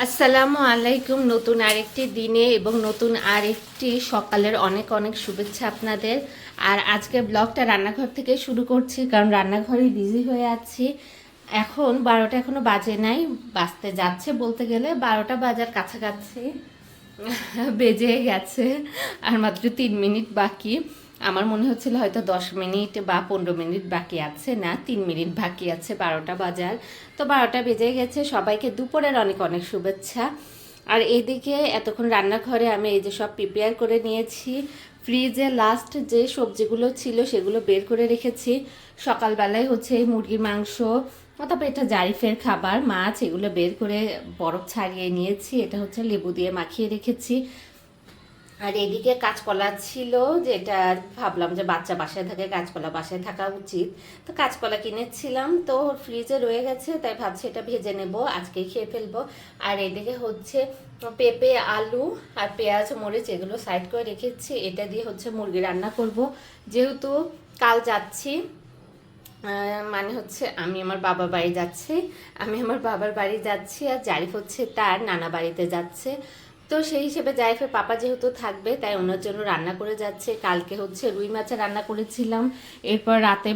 আসসালামু আলাইকুম। নতুন আরেকটি দিনে এবং নতুন আরেকটি সকালের অনেক অনেক শুভেচ্ছা আপনাদের। আর আজকের ব্লগটা রান্নাঘর থেকে শুরু করছি, কারণ রান্নাঘরে বিজি হয়ে আছি। এখন 12টা এখনো বাজে নাই, বাজতে যাচ্ছে, বলতে গেলে 12টা বাজার কাছাকাছি বেজে গেছে। আর মাত্র 3 মিনিট বাকি। আমার মনে হচ্ছিল হয়তো 10 মিনিট বা 15 মিনিট বাকি আছে, না 3 মিনিট বাকি আছে 12টা বাজার। তো 12টা বেজে গেছে। সবাইকে দুপুরের অনেক অনেক শুভেচ্ছা। আর এইদিকে এতক্ষণ রান্নাঘরে আমি এই যে সব প্রিপেয়ার করে নিয়েছি। ফ্রিজে লাস্ট যে সবজিগুলো ছিল সেগুলো বের করে রেখেছি। সকালবেলায় হচ্ছে মুরগির মাংস, তারপর এটা জারিফের খাবার, মাছ, এগুলো বের করে বরফ ছাড়িয়ে নিয়েছি। এটা হচ্ছে লেবু দিয়ে মাখিয়ে রেখেছি। আর এদিকে কাঁচকলা ছিল, যেটা ভাবলাম যে বাচ্চা বাসায় থাকে, কাঁচকলা বাসায় থাকা উচিত। তো কাঁচকলা কিনেছিলাম, তো ফ্রিজে রয়ে গেছে, তাই ভাবছি এটা ভেজে নেব, আজকেই খেয়ে ফেলবো। আর এদিকে হচ্ছে পেঁপে, আলু আর পেঁয়াজ, মরিচ এগুলো সাইড করে রেখেছি। এটা দিয়ে হচ্ছে মুরগি রান্না করব। যেহেতু কাল যাচ্ছি, মানে হচ্ছে আমি আমার বাবার বাড়ি যাচ্ছি, আর জারিফ হচ্ছে তার নানা বাড়িতে যাচ্ছে। তো সেই হিসেবে জারিফের পাপা যেহেতু থাকবে, তাই ওনার জন্য রান্না করে যাচ্ছে। কালকে হচ্ছে রুই মাছ রান্না করেছিলাম, এরপর রাতে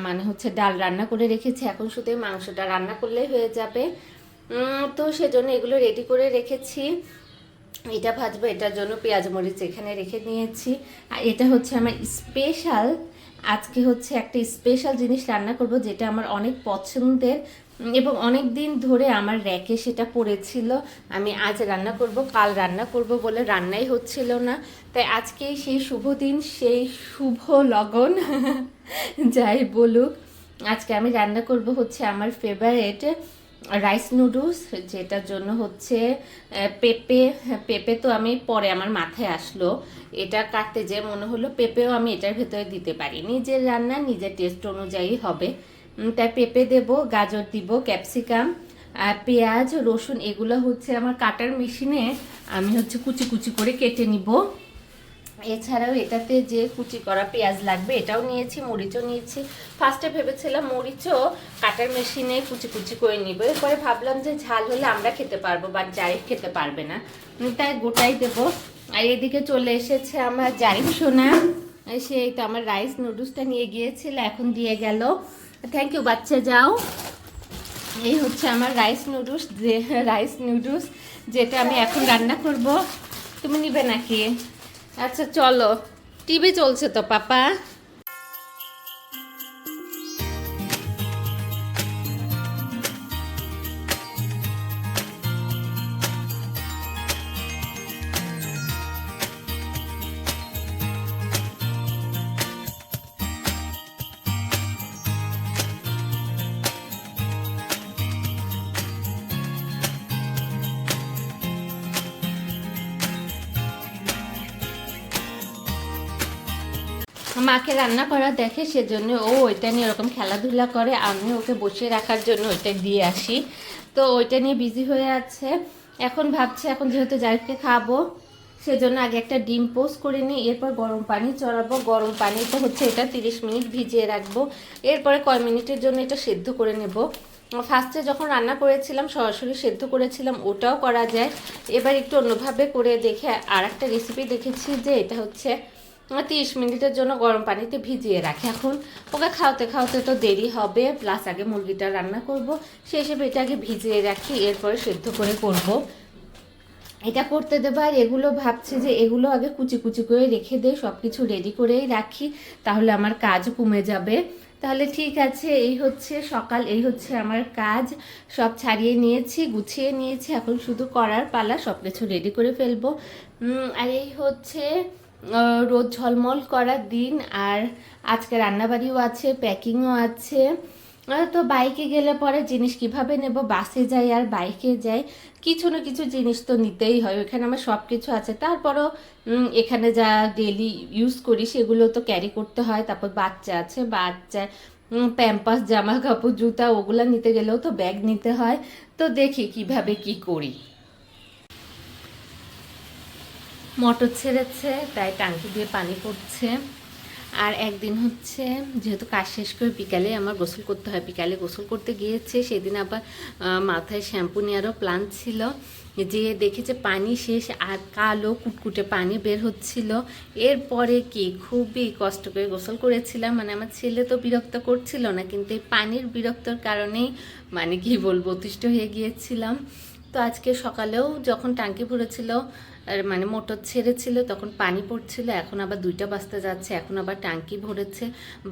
মানে হচ্ছে ডাল রান্না করে রেখেছি। এখন শুধু মাংসটা রান্না করলেই হয়ে যাবে। তো সেজন্য এগুলো রেডি করে রেখেছি। এটা ভাজবো, এটার জন্য পেঁয়াজ মরিচ এখানে রেখে নিয়েছি। আর এটা হচ্ছে আমার স্পেশাল, আজকে হচ্ছে একটা স্পেশাল জিনিস রান্না করব, যেটা আমার অনেক পছন্দের এবং অনেক দিন ধরে আমার র্যাকে সেটা পড়েছিল। আমি আজ রান্না করব, কাল রান্না করব বলে রান্নাই হচ্ছিল না। তাই আজকেই সেই শুভ দিন, সেই শুভ লগন যাই বলুক, আজকে আমি রান্না করব হচ্ছে আমার ফেভারিট রাইস নুডলস, যেটার জন্য হচ্ছে পেঁপে তো আমি পরে আমার মাথায় আসলো, এটা কাটতে যে মনে হলো পেঁপেও আমি এটার ভেতরে দিতে পারি। নিজের রান্না নিজের টেস্ট অনুযায়ী হবে। তাই পেঁপে দেব, গাজর দিব, ক্যাপসিকাম, পেঁয়াজ, রসুন এগুলো হচ্ছে আমার কাটার মেশিনে আমি হচ্ছে কুচি কুচি করে কেটে নিব। এছাড়াও এটাতে যে কুচি করা পেঁয়াজ লাগবে এটাও নিয়েছি, মরিচও নিয়েছি। ফার্স্টে ভেবেছিলাম মরিচও কাটার মেশিনে কুচি কুচি করে নিব, এরপরে ভাবলাম যে ঝাল হলে আমরা খেতে পারবো, বাট জারিফ খেতে পারবে না, তাই গোটাই দেব। আর এদিকে চলে এসেছে আমার জারিফ সোনা, সেই তো আমার রাইস নুডলসটা নিয়ে গিয়েছিল, এখন দিয়ে গেল। থ্যাংক ইউ বাচ্চা, যাও। এই হচ্ছে আমার রাইস নুডলস যেটা আমি এখন রান্না করব। তুমি নিবে নাকি? আচ্ছা চলো, টিভি চলছে তো পাপা। মাকে রান্না করা দেখে, সেজন্য ও ওইটা নিয়ে এরকম খেলাধুলা করে, আমি ওকে বসিয়ে রাখার জন্য ওইটা দিয়ে আসি। তো ওইটা নিয়ে বিজি হয়ে আছে। এখন ভাবছি, এখন যেহেতু জারিফকে খাবো, সেজন্য আগে একটা ডিম পোস্ট করে নিই, এরপর গরম পানি চড়াবো। গরম পানিতে হচ্ছে এটা 30 মিনিট ভিজিয়ে রাখবো, এরপরে কয় মিনিটের জন্য এটা সেদ্ধ করে নেব। ফার্স্টে যখন রান্না করেছিলাম সরাসরি সেদ্ধ করেছিলাম, ওটাও করা যায়। এবার একটু অন্যভাবে করে দেখে আর একটা রেসিপি দেখেছি, যে এটা হচ্ছে 30 মিনিটের জন্য গরম পানিতে ভিজিয়ে রাখি। এখন ওকে খাওয়াতে খাওয়াতে তো দেরি হবে, প্লাস আগে মুরগিটা রান্না করব, সেই হিসেবে এটা আগে ভিজিয়ে রাখি, এরপরে সেদ্ধ করে করব। এটা করতে দেবো। আর এগুলো ভাবছি যে এগুলো আগে কুচি কুচি করে রেখে দেই, সব কিছু রেডি করেই রাখি, তাহলে আমার কাজ কমে যাবে। তাহলে ঠিক আছে, এই হচ্ছে সকাল, এই হচ্ছে আমার কাজ। সব ছাড়িয়ে নিয়েছি, গুছিয়ে নিয়েছি, এখন শুধু করার পালা, সব কিছু রেডি করে ফেলবো। আর এই হচ্ছে রোদ ঝলমল করার দিন। আর আজকে রান্নাবাড়িও আছে, প্যাকিংও আছে। তো বাইকে গেলে পরে জিনিস কিভাবে নেব, বাসে যাই আর বাইকে যাই, কিছু না কিছু জিনিস তো নিতেই হয়। ওইখানে আমার সব কিছু আছে, তারপরও এখানে যা ডেলি ইউজ করি সেগুলো তো ক্যারি করতে হয়। তারপর বাচ্চা আছে, বাচ্চা প্যাম্পাস, জামা কাপড়, জুতা, ওগুলা নিতে গেলেও তো ব্যাগ নিতে হয়। তো দেখি কিভাবে কি করি। মোটর ছেড়েছে, তাই টাঙ্কি দিয়ে পানি পড়ছে। আর একদিন হচ্ছে যেহেতু কাজ শেষ করে বিকালে আমার গোসল করতে হয়, বিকালে গোসল করতে গিয়েছে, সেদিন আবার মাথায় শ্যাম্পু নেওয়ারও প্ল্যান ছিল, যে দেখেছে পানি শেষ আর কালো কুটকুটে পানি বের হচ্ছিল। এরপরে কি খুবই কষ্ট করে গোসল করেছিলাম, মানে আমার ছেলে তো বিরক্ত করছিল না, কিন্তু এই পানির বিরক্তর কারণেই মানে কি বলবো অতিষ্ঠ হয়ে গিয়েছিলাম। তো আজকে সকালেও যখন টাঙ্কি ভরেছিল আর মানে মোটর ছেড়েছিল তখন পানি পড়ছিল, এখন আবার 2টা বাজতে যাচ্ছে, এখন আবার টাঙ্কি ভরেছে।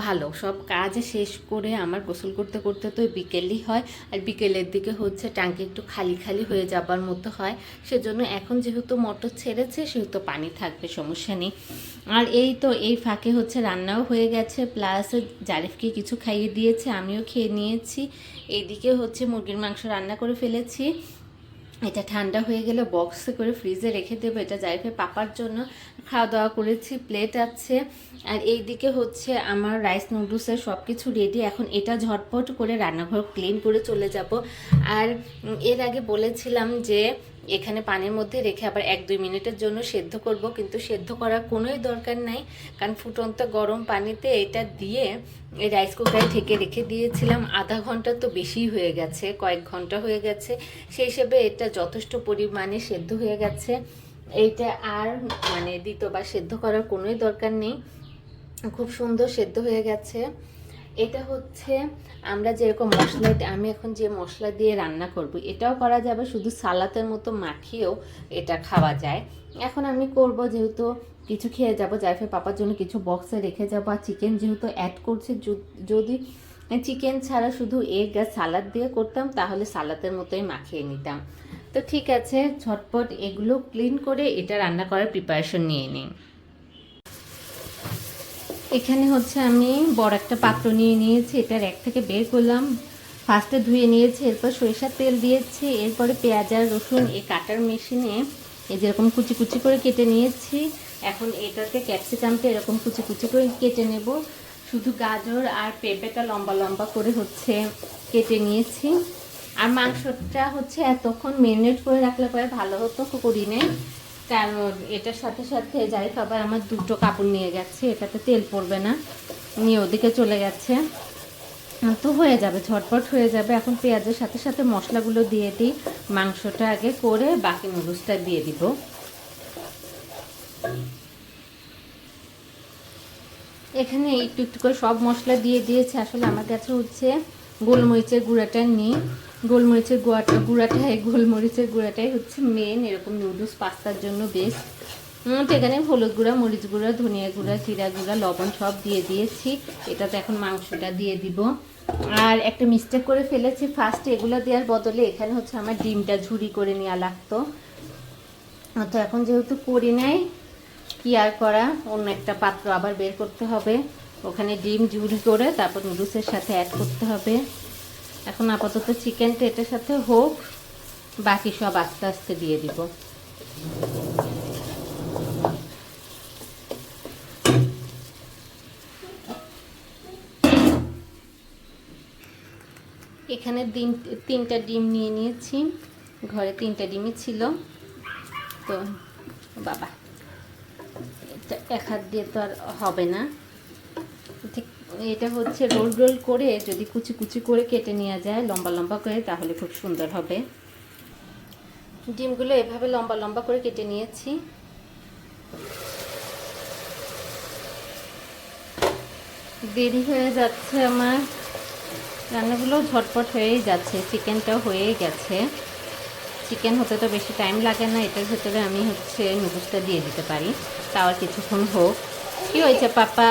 ভালো, সব কাজ শেষ করে আমার গোসল করতে করতে তো বিকেলই হয়, আর বিকেলের দিকে হচ্ছে টাঙ্কি একটু খালি খালি হয়ে যাবার মতো হয়, সেজন্য এখন যেহেতু মোটর ছেড়েছে সেহেতু পানি থাকবে, সমস্যা নেই। আর এই তো এই ফাঁকে হচ্ছে রান্নাও হয়ে গেছে, প্লাস জারিফকে কিছু খাইয়ে দিয়েছে, আমিও খেয়ে নিয়েছি। এইদিকে হচ্ছে মুরগির মাংস রান্না করে ফেলেছি, এটা ঠান্ডা হয়ে গেলে বক্সে করে ফ্রিজে রেখে দেবো, এটা জারিফের পাপার জন্য খাওয়া দাওয়া করেছি, প্লেট আছে। আর এই দিকে হচ্ছে আমার রাইস নুডলসের সব কিছু রেডি, এখন এটা ঝটপট করে রান্নাঘর ক্লিন করে চলে যাব। আর এর আগে বলেছিলাম যে এখানে পানির মধ্যে রেখে আবার 1-2 মিনিটের জন্য সেদ্ধ করব, কিন্তু সেদ্ধ করার কোনোই দরকার নাই, কারণ ফুটন্ত গরম পানিতে এটা দিয়ে এই রাইস কুকারে ঢেকে রেখে দিয়েছিলাম। আধা ঘন্টা তো বেশি হয়ে গেছে, কয়েক ঘন্টা হয়ে গেছে, সেই হিসেবে এটা যথেষ্ট পরিমাণে সেদ্ধ হয়ে গেছে। এইটা আর মানে দ্বিতীয়বার সেদ্ধ করার কোনোই দরকার নেই, খুব সুন্দর সেদ্ধ হয়ে গেছে। এটা হচ্ছে আমরা যেরকম মশলা, আমি এখন যে মশলা দিয়ে রান্না করব এটাও করা যাবে, শুধু সালাতের মতো মাখিয়েও এটা খাওয়া যায়। এখন আমি করব যেহেতু কিছু খেয়ে যাব, জারিফের পাপার জন্য কিছু বক্সে রেখে যাব, আর চিকেন যেহেতু অ্যাড করছে, যদি চিকেন ছাড়া শুধু এগ আর সালাদ দিয়ে করতাম তাহলে সালাদের মতোই মাখিয়ে নিতাম। তো ঠিক আছে, ঝটপট এগুলো ক্লিন করে এটা রান্না করার প্রিপারেশন নিয়ে নিই। এখানে হচ্ছে আমি বড় একটা পাত্র নিয়ে নিয়েছি, এটার এক থেকে বের করলাম, ফার্স্টে ধুয়ে নিয়েছি, এরপর সরিষার তেল দিয়েছি, এরপরে পেঁয়াজ আর রসুন এই কাটার মেশিনে এই যেরকম কুচি কুচি করে কেটে নিয়েছি। এখন এটাতে ক্যাপসিকামটা এরকম কুচি কুচি করে কেটে নেব, শুধু গাজর আর পেঁপেটা লম্বা লম্বা করে হচ্ছে কেটে নিয়েছি। আর মাংসটা হচ্ছে এতক্ষণ মেরিনেট করে রাখলে পরে ভালো হতো, করি নেই, কারণ এটার সাথে সাথে জারিফ আবার আমার 2টো কাপড় নিয়ে গেছে, এটাতে তেল পড়বে না, নিয়ে ওদিকে চলে গেছে, তো হয়ে যাবে, ঝটপট হয়ে যাবে। এখন পেঁয়াজের সাথে সাথে মশলাগুলো দিয়ে দিই, মাংসটা আগে করে বাকি নুডলসটা দিয়ে দিব। এখানে একটু একটু করে সব মশলা দিয়ে দিয়েছে, আসলে আমার কাছে হচ্ছে গোলমরিচের গুঁড়াটা নেই, গোলমরিচের গোলমরিচের গুঁড়াটাই হচ্ছে মেন এরকম নুডলস পাস্তার জন্য বেস্ট। এখানে হলুদ গুঁড়া, মরিচ গুঁড়া, ধনিয়া গুঁড়া, জিরা গুঁড়া, লবণ সব দিয়ে দিয়েছি, এটাতে এখন মাংসটা দিয়ে দিব। আর একটা মিস্টেক করে ফেলেছি, ফার্স্টে এগুলো দেওয়ার বদলে এখানে হচ্ছে আমার ডিমটা ঝুরি করে নেওয়া লাগতো, তো এখন যেহেতু করি নাই, কি আর করা, অন্য একটা পাত্র আবার বের করতে হবে, ওখানে ডিম ঝুরি করে তারপর নুডলসের সাথে অ্যাড করতে হবে। এখন আপাতত চিকেনটা এটার সাথে হোক, বাকি সব আস্তে আস্তে দিয়ে দিব। এখানে 3টা ডিম নিয়ে নিয়েছি, ঘরে 3টা ডিমই ছিল, তো বাবা এটা এক হাত দিয়ে তো আর হবে না, ঠিক এটা হচ্ছে রোল রোল করে যদি কুচি কুচি করে কেটে নেওয়া যায় লম্বা লম্বা করে তাহলে খুব সুন্দর হবে। ডিমগুলো এভাবে লম্বা লম্বা করে কেটে নিয়েছি। দেরি হয়ে যাচ্ছে আমার, রান্নাগুলো ঝটপট হয়েই যাচ্ছে, চিকেনটাও হয়েই গেছে, চিকেন হতে তো বেশি টাইম লাগে না, এটার ভেতরে আমি হচ্ছে নুডলসটা দিয়ে দিতে পারি, তাও আর কিছুক্ষণ হোক। কি হয়েছে পাপা?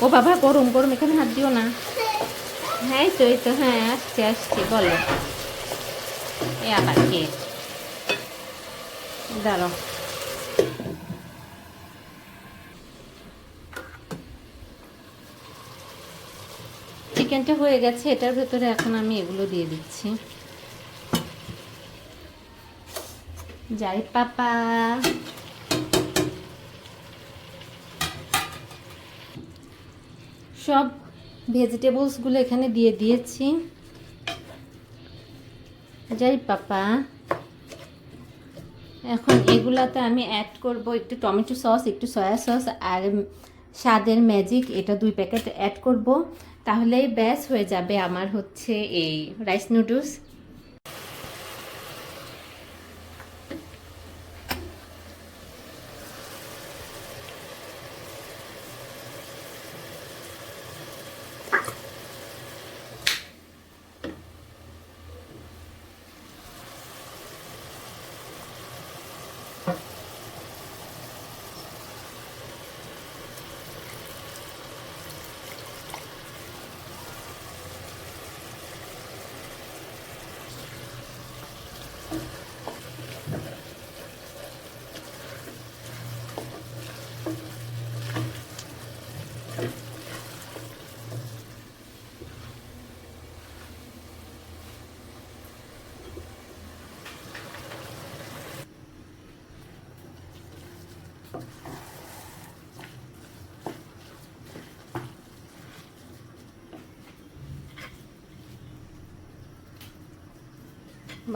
ও বাবা গরম গরম, এখানে হাত দিও না। হ্যাঁ এই তো হ্যাঁ আসছি আসছি, বলো এ আবার কে, দাঁড়াও। চিকেনটা হয়ে গেছে, এটার ভেতরে এখন আমি এগুলো দিয়ে দিচ্ছি। যাই পাপা, সব ভেজিটেবলসগুলো এখানে দিয়ে দিয়েছি। যাই পাপা, এখন এগুলাতে আমি অ্যাড করব একটু টমেটো সস, একটু সয়া সস আর স্বাদের ম্যাজিক, এটা 2 প্যাকেট অ্যাড করব, তাহলেই ব্যাস হয়ে যাবে আমার হচ্ছে এই রাইস নুডলস।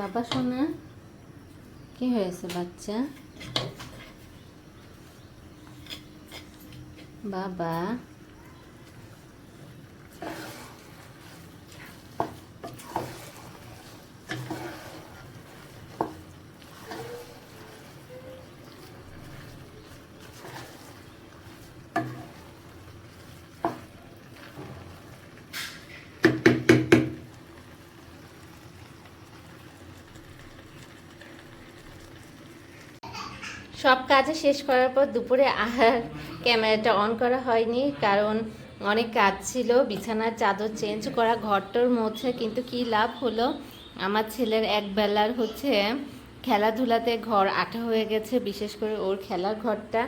বাবা সোনা, কি হয়েছে বাচ্চা? বাবা সব কাজে শেষ করার পর দুপুরে ক্যামেরাটা অন করা হয়নি, কারণ অনেক কাজ ছিল, বিছানার চাদর চেঞ্জ করা, ঘরটার মধ্যে, কিন্তু কি লাভ হলো, আমার ছেলের এক বেলার হচ্ছে খেলাধুলাতে ঘর আঠা হয়ে গেছে, বিশেষ করে ওর খেলার ঘরটা।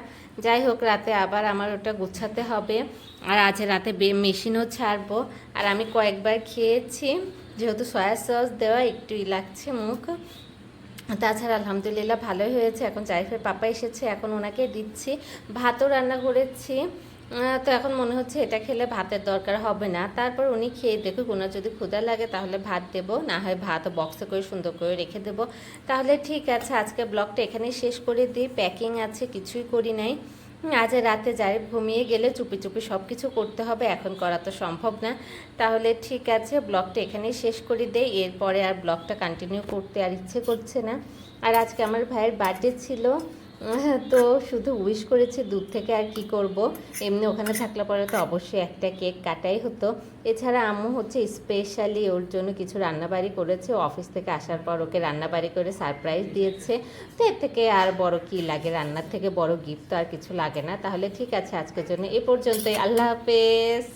যাই হোক, রাতে আবার আমার ওটা গোছাতে হবে, আর আজ রাতে মেশিনও ছাড়বো। আর আমি কয়েকবার খেয়েছি, যেহেতু সয়া সস দেওয়া, একটুই লাগছে মুখ, তাছাড়া আলহামদুলিল্লাহ ভালোই হয়েছে। এখন জাইফের পাপা এসেছে, এখন ওনাকে দিচ্ছি। ভাতও রান্না করেছি, তো এখন মনে হচ্ছে এটা খেলে ভাতের দরকার হবে না। তারপর উনি খেয়ে দেখুক, ওনার যদি ক্ষুধা লাগে তাহলে ভাত দেবো, না হয় ভাত বক্সে করে সুন্দর করে রেখে দেবো। তাহলে ঠিক আছে, আজকে ব্লগটা এখানেই শেষ করে দিই। প্যাকিং আছে, কিছুই করি নাই। আজ রাতে যাই, ঘুমিয়ে গেলে চুপি চুপি সব কিছু করতে হবে, এখন করা তো সম্ভব না। তাহলে ঠিক আছে, ব্লগটা এখানেই শেষ করে দেই, এরপরে আর ব্লগটা কন্টিনিউ করতে আর ইচ্ছে করছে না। আর আজকে আমার ভাইয়ের বার্থডে ছিল, তো শুধু উইশ করেছি দূর থেকে, আর কি করব, এমনি ওখানে থাকলে পরে তো অবশ্যই একটা কেক কাটাই হতো। এছাড়া আম্মু হচ্ছে স্পেশালি ওর জন্য কিছু রান্নাবাড়ি করেছে, অফিস থেকে আসার পর ওকে রান্নাবাড়ি করে সারপ্রাইজ দিয়েছে। তো এর থেকে আর বড় কি লাগে, রান্নার থেকে বড় গিফট তো আর কিছু লাগে না। তাহলে ঠিক আছে, আজকের জন্য এ পর্যন্তই। আল্লাহ হাফেজ।